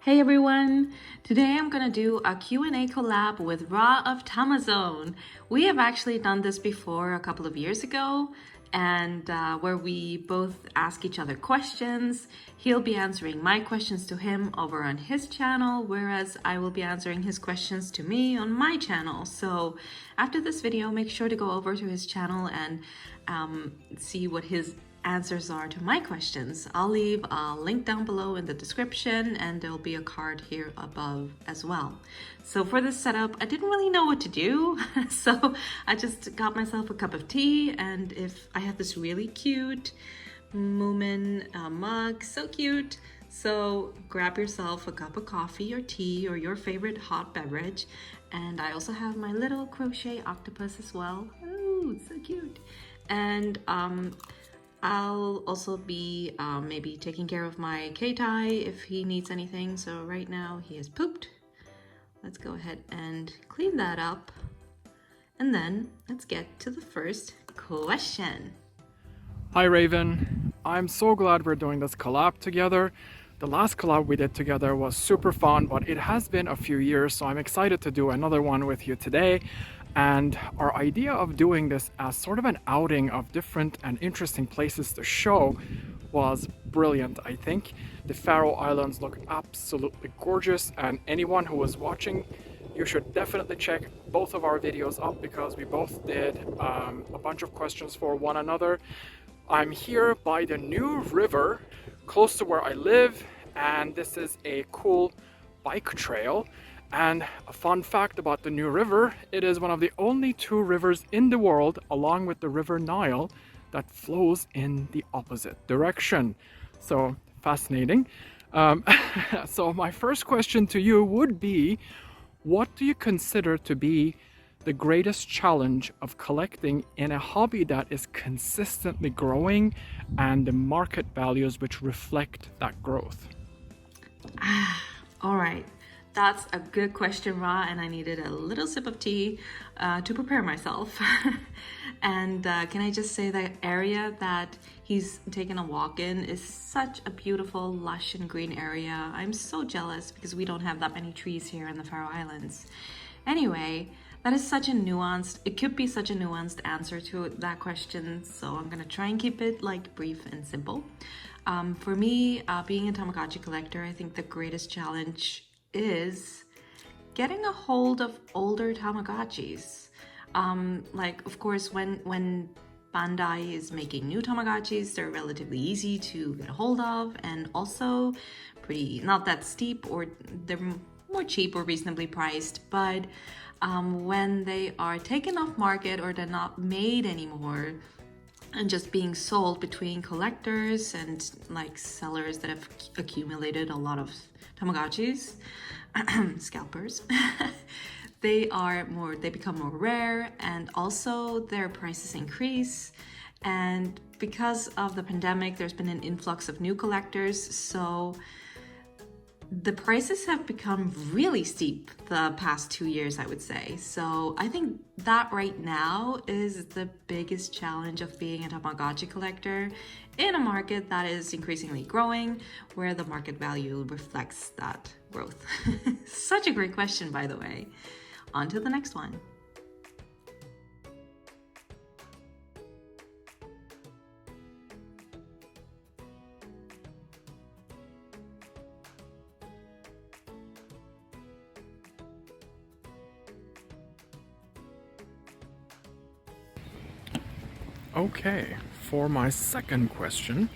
Hey everyone! Today I'm gonna do a Q&A collab with Ra of Tamazone. We have actually done this before a couple of years ago, and where we both ask each other questions. He'll be answering my questions to him over on his channel, whereas I will be answering his questions to me on my channel. So after this video, make sure to go over to his channel and see what his answers are to my questions. I'll leave a link down below in the description, and there'll be a card here above as well. So for this setup, I didn't really know what to do, so I just got myself a cup of tea, and if I have this really cute Moomin mug, so cute. So grab yourself a cup of coffee or tea or your favorite hot beverage. And I also have my little crochet octopus as well. Oh, it's so cute. And I'll also be maybe taking care of my K-Tai if he needs anything. So right now he has pooped. Let's go ahead and clean that up. And then let's get to the first question. Hi Raven, I'm so glad we're doing this collab together. The last collab we did together was super fun, but it has been a few years, so I'm excited to do another one with you today. And our idea of doing this as sort of an outing of different and interesting places to show was brilliant, I think. The Faroe Islands look absolutely gorgeous, and anyone who was watching, you should definitely check both of our videos up because we both did a bunch of questions for one another. I'm here by the New River, close to where I live, and this is a cool bike trail. And a fun fact about the New River, it is one of the only two rivers in the world, along with the River Nile, that flows in the opposite direction. So fascinating. So my first question to you would be, what do you consider to be the greatest challenge of collecting in a hobby that is consistently growing and the market values which reflect that growth? All right. That's a good question, Ra, and I needed a little sip of tea to prepare myself. And can I just say the area that he's taken a walk in is such a beautiful, lush and green area. I'm so jealous because we don't have that many trees here in the Faroe Islands. Anyway, that is such a nuanced, it could be such a nuanced answer to that question, so I'm gonna try and keep it like brief and simple. For me, being a Tamagotchi collector, I think the greatest challenge is getting a hold of older Tamagotchis. Like, of course, when Bandai is making new Tamagotchis, they're relatively easy to get a hold of, and also pretty, not that steep, or they're more cheap or reasonably priced, but when they are taken off market or they're not made anymore and just being sold between collectors and like sellers that have accumulated a lot of Tamagotchis, scalpers, they become more rare, and also their prices increase. And because of the pandemic, there's been an influx of new collectors, so the prices have become really steep the past 2 years, I would say. So I think that right now is the biggest challenge of being a Tamagotchi collector in a market that is increasingly growing, where the market value reflects that growth. Such a great question, by the way. On to the next one. Okay, for my second question,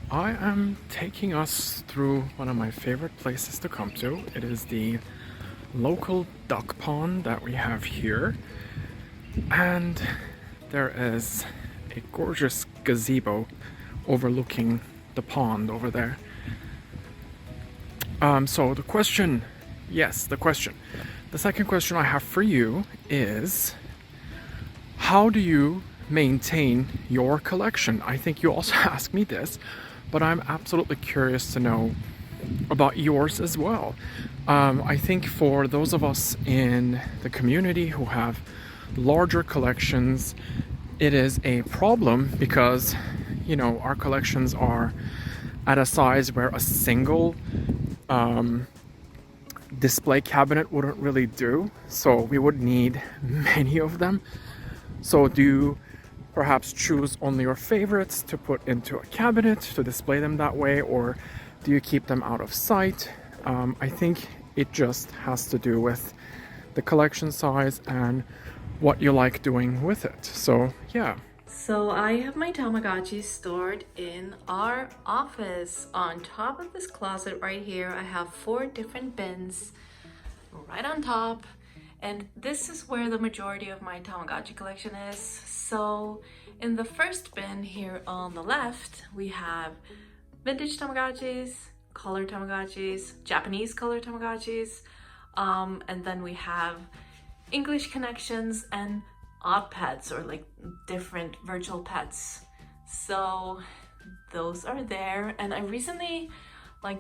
I am taking us through one of my favorite places to come to. It is the local duck pond that we have here, and there is a gorgeous gazebo overlooking the pond over there. So the question, the second question I have for you is, how do you maintain your collection? I think you also asked me this, but I'm absolutely curious to know about yours as well. I think for those of us in the community who have larger collections, it is a problem because, you know, our collections are at a size where a single display cabinet wouldn't really do, so we would need many of them. So do you perhaps choose only your favorites to put into a cabinet to display them that way, or do you keep them out of sight? I think it just has to do with the collection size and what you like doing with it. So yeah. So I have my Tamagotchi stored in our office. On top of this closet right here, I have 4 different bins right on top. And this is where the majority of my Tamagotchi collection is. So in the first bin here on the left, we have vintage Tamagotchis, color Tamagotchis, Japanese color Tamagotchis, and then we have English connections and odd pets, or like different virtual pets. So those are there, and I recently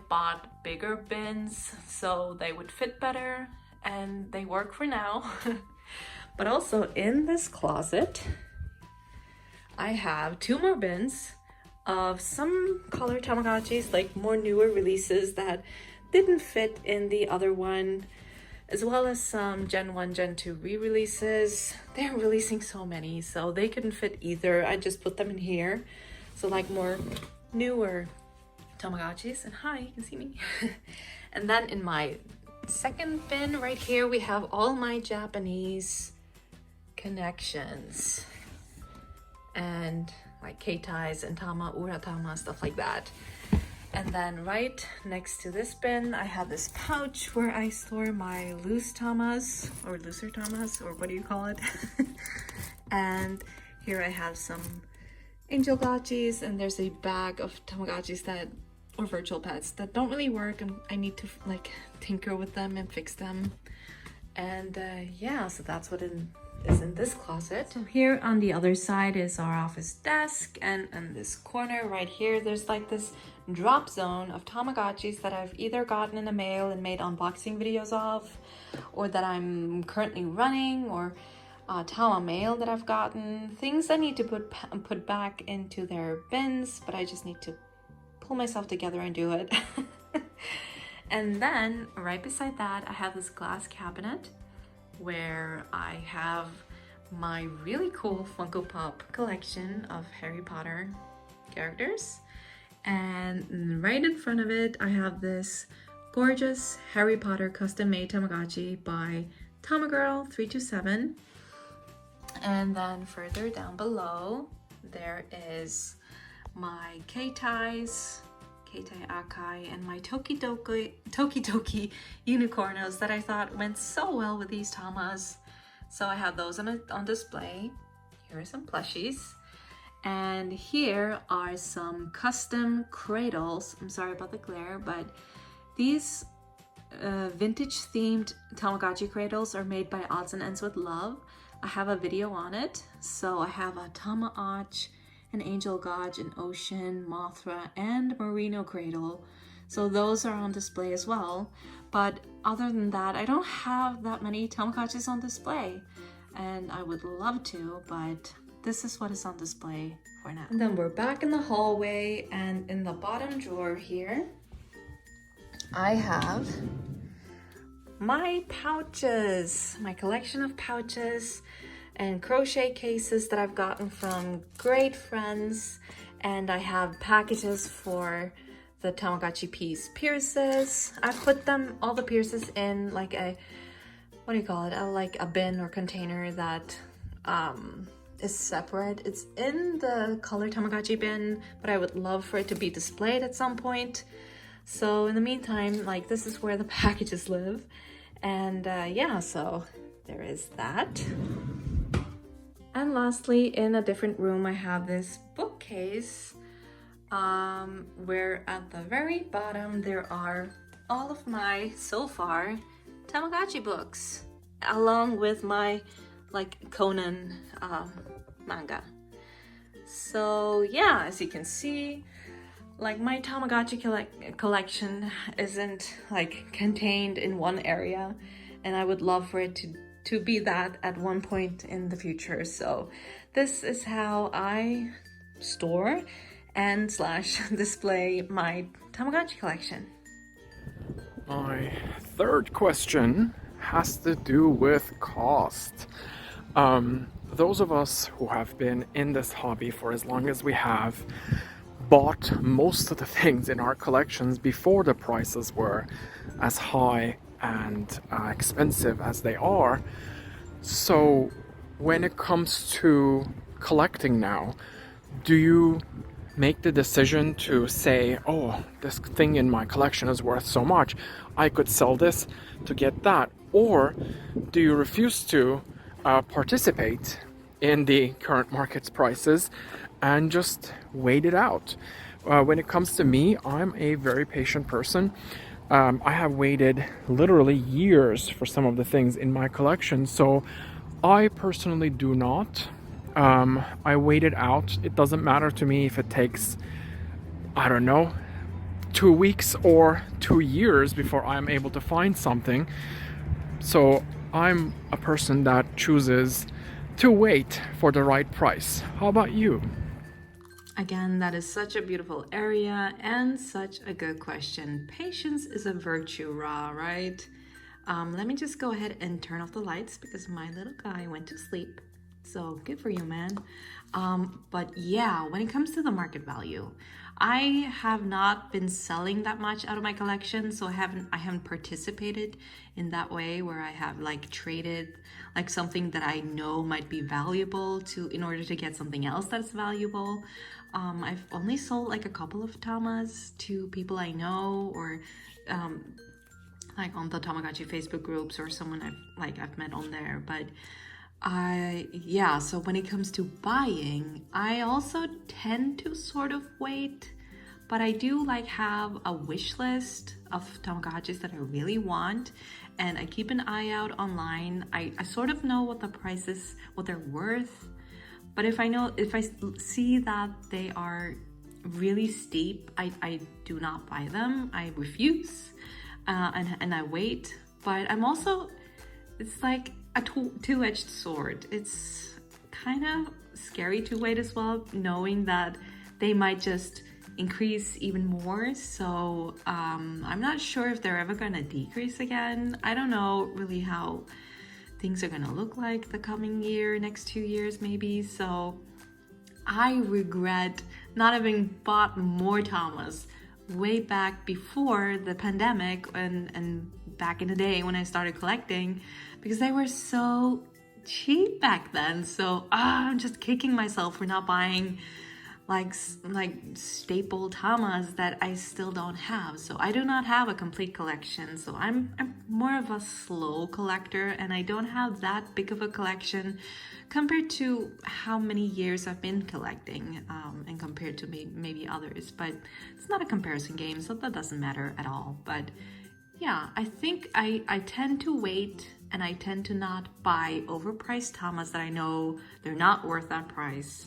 bought bigger bins so they would fit better, and they work for now. But also in this closet I have 2 more bins of some color Tamagotchis, like more newer releases that didn't fit in the other one, as well as some Gen 1, Gen 2 re-releases. They're releasing so many, so they couldn't fit either. I just put them in here. So like more newer Tamagotchis. And hi, you can see me. And then in my second bin right here, we have all my Japanese connections. And like Keitais and Tama, Uratama, stuff like that. And then right next to this bin, I have this pouch where I store my loose tamas, or looser tamas, or what do you call it? And here I have some angel gotchis, and there's a bag of Tamagotchis that, or virtual pets, that don't really work, and I need to like tinker with them and fix them. And yeah, so that's what is in this closet. So here on the other side is our office desk, and in this corner right here, there's like this drop zone of Tamagotchis that I've either gotten in the mail and made unboxing videos of, or that I'm currently running, or Tama mail that I've gotten, things I need to put back into their bins, but I just need to pull myself together and do it. And then right beside that, I have this glass cabinet where I have my really cool Funko Pop collection of Harry Potter characters. And right in front of it, I have this gorgeous Harry Potter custom-made Tamagotchi by Tamagirl327. And then further down below, there is my Keitais, Keitai Akai, and my Tokidoki unicornos that I thought went so well with these Tamas. So I have those on display. Here are some plushies. And here are some custom cradles. I'm sorry about the glare, but these vintage themed Tamagotchi cradles are made by Odds and Ends with Love. I have a video on it. So I have a Tama-Och, an Angel Gotch, an Ocean, Mothra, and Merino cradle. So those are on display as well. But other than that, I don't have that many Tamagotchis on display. And I would love to, but this is what is on display for now. And then we're back in the hallway, and in the bottom drawer here, I have my pouches, my collection of pouches and crochet cases that I've gotten from great friends. And I have packages for the Tamagotchi piece pierces. I put them, all the pierces, in like a, what do you call it? Like a bin or container that is separate. It's in the color Tamagotchi bin, but I would love for it to be displayed at some point. So in the meantime, like, this is where the packages live. And yeah, so there is that. And lastly, in a different room, I have this bookcase where at the very bottom there are all of my, so far, Tamagotchi books, along with my like Conan manga. So yeah, as you can see, like, my Tamagotchi collection isn't like contained in one area, and I would love for it to be that at one point in the future. So this is how I store and / display my Tamagotchi collection. My third question has to do with cost. Those of us who have been in this hobby for as long as we have bought most of the things in our collections before the prices were as high and expensive as they are. So when it comes to collecting now, do you make the decision to say, oh, this thing in my collection is worth so much, I could sell this to get that? Or do you refuse to participate in the current market's prices and just wait it out? When it comes to me, I'm a very patient person. I have waited literally years for some of the things in my collection, so I personally do not. I wait it out. It doesn't matter to me if it takes, I don't know, 2 weeks or 2 years before I'm able to find something. So I'm a person that chooses to wait for the right price. How about you? Again, that is such a beautiful area and such a good question. Patience is a virtue, Ra, right? Let me just go ahead and turn off the lights because my little guy went to sleep. So good for you, man. But yeah, when it comes to the market value, I have not been selling that much out of my collection, so I haven't participated in that way where I have like traded like something that I know might be valuable in order to get something else that's valuable. I've only sold like a couple of tamas to people I know, or like on the Tamagotchi Facebook groups, or someone I've met on there. But so when it comes to buying, I also tend to sort of wait, but I do like have a wish list of Tamagotchis that I really want, and I keep an eye out online. I sort of know what the prices, what they're worth, but if I see that they are really steep, I do not buy them. I refuse, and I wait. But I'm also, it's like a two-edged sword. It's kind of scary to wait as well, knowing that they might just increase even more. So I'm not sure if they're ever gonna decrease again. I don't know really how things are gonna look like the coming year, next 2 years maybe. So I regret not having bought more Tamas way back before the pandemic and back in the day when I started collecting, because they were so cheap back then. So I'm just kicking myself for not buying like staple tamas that I still don't have. So I do not have a complete collection. So I'm more of a slow collector, and I don't have that big of a collection compared to how many years I've been collecting, and compared to maybe others. But it's not a comparison game, so that doesn't matter at all. But yeah, I think I tend to wait, and I tend to not buy overpriced tamas that I know they're not worth that price.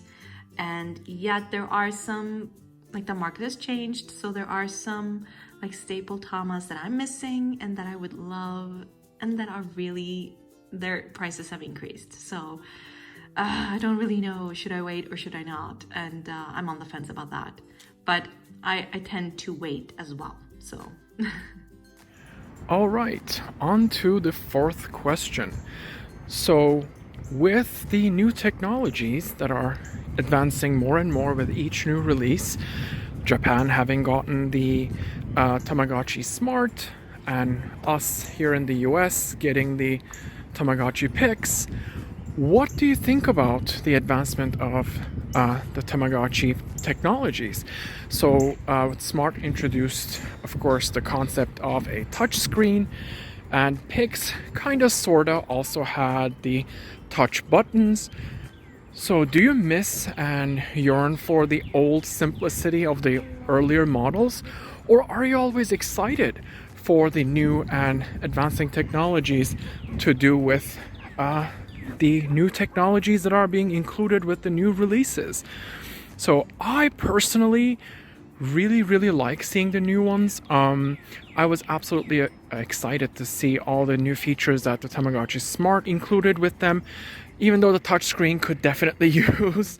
And yet there are some, like, the market has changed, so there are some like staple tamas that I'm missing and that I would love, and that are really, their prices have increased. So I don't really know, should I wait or should I not? And I'm on the fence about that. But I tend to wait as well, so. All right, on to the fourth question. So with the new technologies that are advancing more and more with each new release, Japan having gotten the Tamagotchi Smart, and us here in the US getting the Tamagotchi Pix, what do you think about the advancement of the Tamagotchi technologies? So Smart introduced, of course, the concept of a touchscreen, and Pix kind of sorta also had the touch buttons. So do you miss and yearn for the old simplicity of the earlier models, or are you always excited for the new and advancing technologies to do with the new technologies that are being included with the new releases? So I personally really like seeing the new ones. I was absolutely excited to see all the new features that the Tamagotchi Smart included with them, even though the touchscreen could definitely use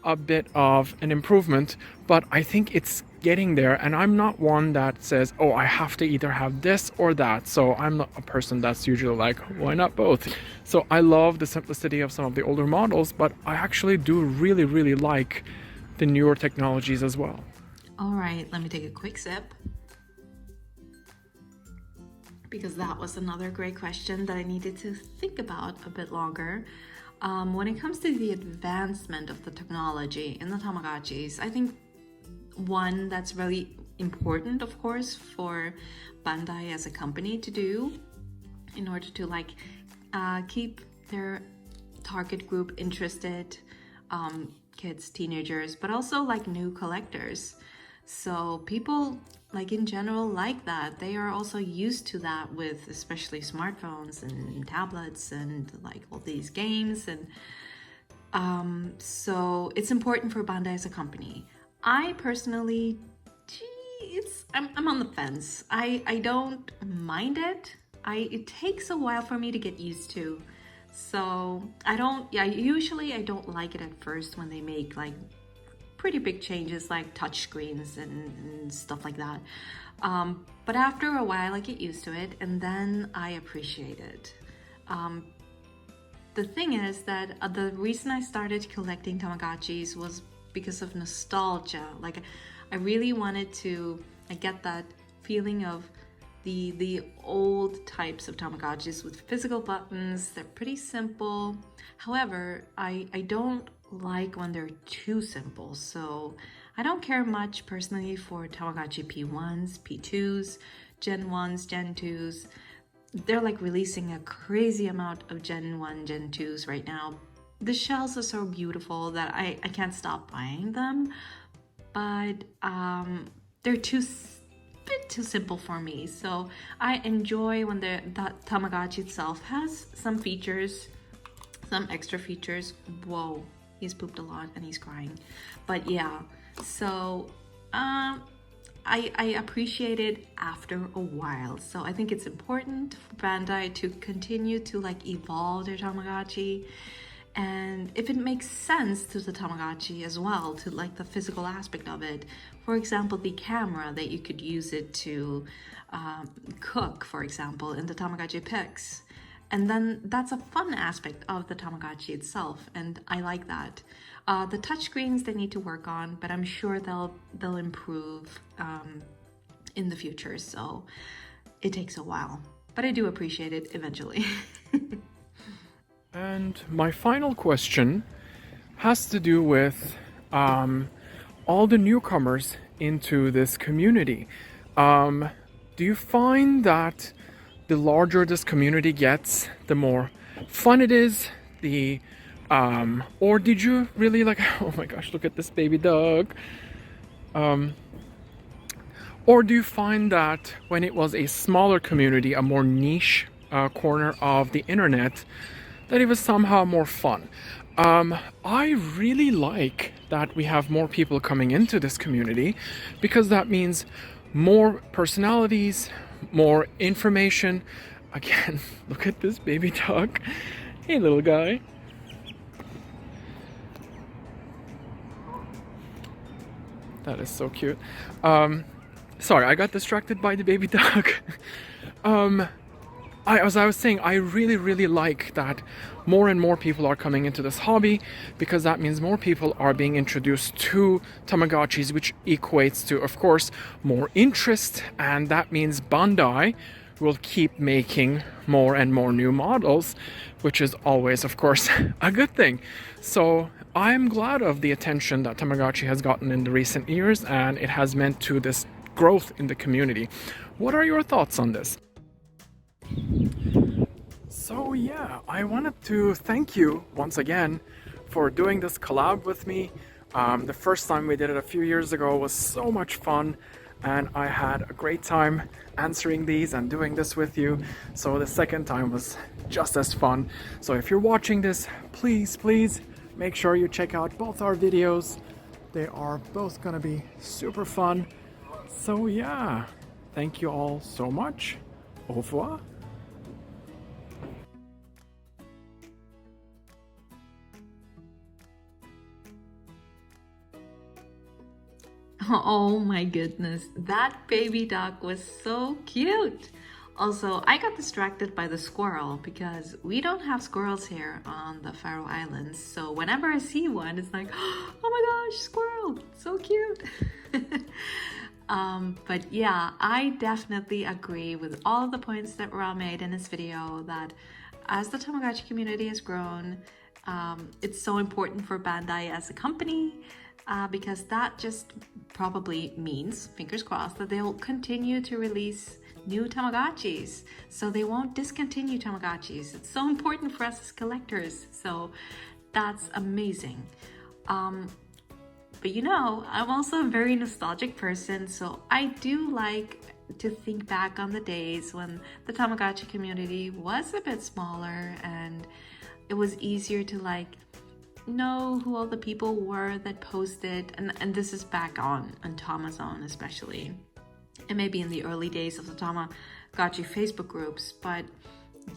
a bit of an improvement. But I think it's getting there, and I'm not one that says, oh, I have to either have this or that. So I'm not a person that's usually like, why not both? So I love the simplicity of some of the older models, but I actually do really like the newer technologies as well. All right, let me take a quick sip, because that was another great question that I needed to think about a bit longer. When it comes to the advancement of the technology in the Tamagotchis, I think one that's really important, of course, for Bandai as a company to do in order to like keep their target group interested, kids, teenagers, but also like new collectors. So people like in general like that. They are also used to that with especially smartphones and tablets and like all these games, and so it's important for Bandai as a company. I personally, I'm on the fence. I don't mind it. It takes a while for me to get used to. So usually I don't like it at first when they make like pretty big changes like touch screens and stuff like that. But after a while I get used to it, and then I appreciate it. The thing is that the reason I started collecting Tamagotchis was because of nostalgia. Like I really wanted to get that feeling of the old types of Tamagotchis with physical buttons. They're pretty simple. However, I don't like when they're too simple. So I don't care much personally for Tamagotchi P1s, P2s, Gen 1s, Gen 2s. They're like releasing a crazy amount of Gen 1, Gen 2s right now. The shells are so beautiful that I can't stop buying them, but they're bit too simple for me. So I enjoy when that Tamagotchi itself has some features, some extra features. Whoa, he's pooped a lot and he's crying. But yeah, so I appreciate it after a while. So I think it's important for Bandai to continue to like evolve their Tamagotchi. And if it makes sense to the Tamagotchi as well, to like the physical aspect of it, for example, the camera that you could use it to cook, for example, in the Tamagotchi Pix. And then that's a fun aspect of the Tamagotchi itself, and I like that. The touchscreens they need to work on, but I'm sure they'll improve in the future. So it takes a while, but I do appreciate it eventually. And my final question has to do with all the newcomers into this community. Do you find that the larger this community gets, the more fun it is? Or did you really like? Oh my gosh, look at this baby dog. Or do you find that when it was a smaller community, a more niche corner of the internet, that it was somehow more fun? I really like that we have more people coming into this community, because that means more personalities, more information. Again, look at this baby dog. Hey, little guy. That is so cute. Sorry, I got distracted by the baby dog. As I was saying, I really like that more and more people are coming into this hobby, because that means more people are being introduced to Tamagotchis, which equates to, of course, more interest, and that means Bandai will keep making more and more new models, which is always, of course, a good thing. So I'm glad of the attention that Tamagotchi has gotten in the recent years, and it has meant to this growth in the community. What are your thoughts on this? So yeah, I wanted to thank you once again for doing this collab with me. The first time we did it a few years ago was so much fun, and I had a great time answering these and doing this with you. So the second time was just as fun. So if you're watching this, please make sure you check out both our videos. They are both gonna be super fun. So yeah, thank you all so much. Au revoir. Oh my goodness, that baby duck was so cute. Also, I got distracted by the squirrel because we don't have squirrels here on the Faroe Islands. So whenever I see one, it's like, oh my gosh, squirrel, so cute. But yeah, I definitely agree with all of the points that Ra made in his video that as the Tamagotchi community has grown, it's so important for Bandai as a company because that just probably means, fingers crossed, that they'll continue to release new Tamagotchis. So they won't discontinue Tamagotchis. It's so important for us as collectors. So that's amazing. But you know, I'm also a very nostalgic person, so I do like to think back on the days when the Tamagotchi community was a bit smaller and it was easier to like know who all the people were that posted, and this is back on Tamazone especially, and maybe in the early days of the Tamagotchi Facebook groups. But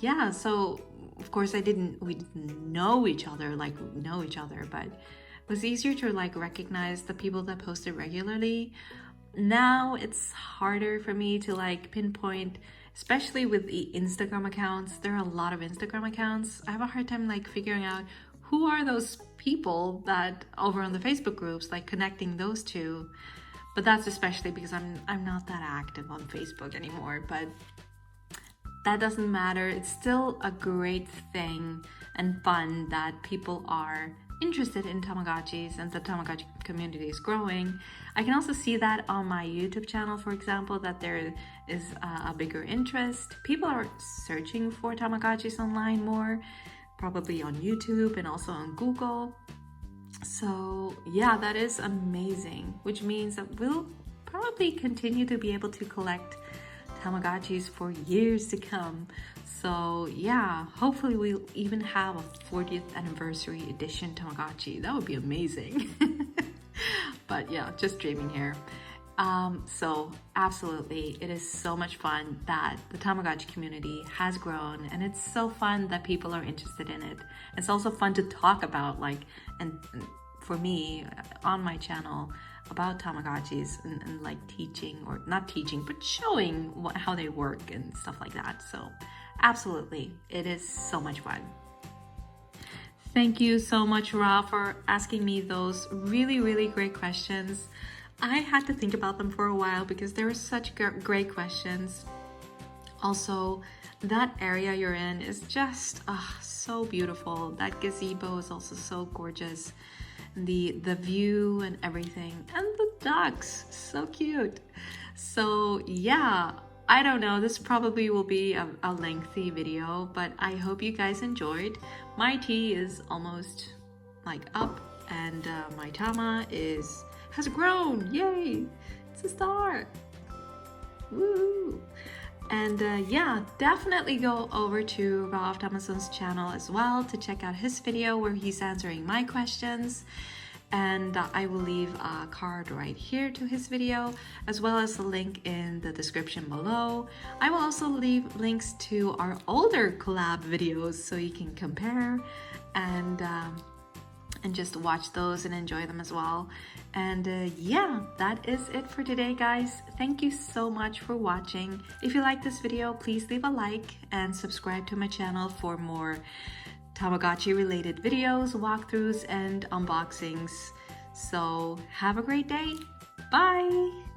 yeah, so of course we didn't know each other like we know each other, but it was easier to like recognize the people that posted regularly. Now it's harder for me to like pinpoint, especially with the Instagram accounts. There are a lot of Instagram accounts. I have a hard time like figuring out who are those people that over on the Facebook groups, like connecting those two. But that's especially because I'm not that active on Facebook anymore, but that doesn't matter. It's still a great thing and fun that people are interested in Tamagotchis and the Tamagotchi community is growing. I can also see that on my YouTube channel, for example, that there is a bigger interest. People are searching for Tamagotchis online more, probably on YouTube and also on Google. So yeah, that is amazing, which means that we'll probably continue to be able to collect Tamagotchis for years to come. So yeah, hopefully we'll even have a 40th anniversary edition Tamagotchi. That would be amazing. But yeah, just dreaming here. So absolutely, it is so much fun that the Tamagotchi community has grown, and it's so fun that people are interested in it. It's also fun to talk about, like, and for me on my channel about Tamagotchis and like teaching, or not teaching, but showing how they work and stuff like that. So absolutely, it is so much fun. Thank you so much, Ra, for asking me those really great questions. I had to think about them for a while because they were such great questions. Also, that area you're in is just so beautiful. That gazebo is also so gorgeous. The view and everything, and the ducks, so cute. So yeah, I don't know, this probably will be a lengthy video, but I hope you guys enjoyed. My tea is almost like up, and my Tama has grown. Yay, it's a star. Woo! And yeah, definitely go over to Ra of Tamazone's channel as well to check out his video where he's answering my questions. And I will leave a card right here to his video, as well as a link in the description below. I will also leave links to our older collab videos so you can compare and just watch those and enjoy them as well. And yeah, that is it for today, guys. Thank you so much for watching. If you like this video, please leave a like and subscribe to my channel for more Tamagotchi related videos, walkthroughs, and unboxings. So have a great day. Bye!